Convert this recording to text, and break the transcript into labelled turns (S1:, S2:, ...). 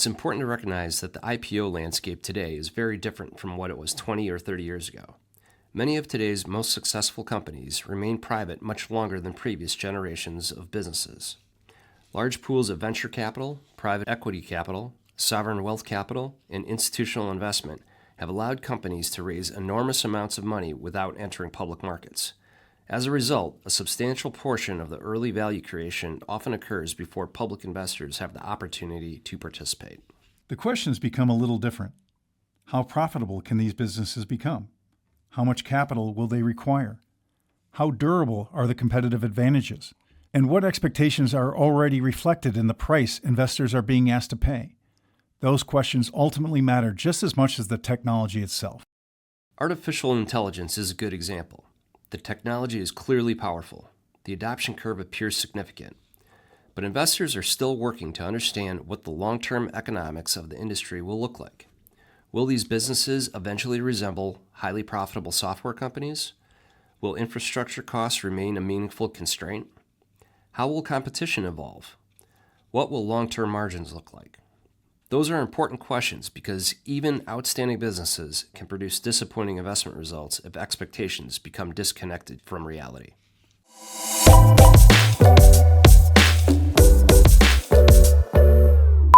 S1: It's important to recognize that the IPO landscape today is very different from what it was 20 or 30 years ago. Many of today's most successful companies remain private much longer than previous generations of businesses. Large pools of venture capital, private equity capital, sovereign wealth capital, and institutional investment have allowed companies to raise enormous amounts of money without entering public markets. As a result, a substantial portion of the early value creation often occurs before public investors have the opportunity to participate.
S2: The questions become a little different. How profitable can these businesses become? How much capital will they require? How durable are the competitive advantages? And what expectations are already reflected in the price investors are being asked to pay? Those questions ultimately matter just as much as the technology itself.
S1: Artificial intelligence is a good example. The technology is clearly powerful. The adoption curve appears significant. But investors are still working to understand what the long-term economics of the industry will look like. Will these businesses eventually resemble highly profitable software companies? Will infrastructure costs remain a meaningful constraint? How will competition evolve? What will long-term margins look like? Those are important questions because even outstanding businesses can produce disappointing investment results if expectations become disconnected from reality.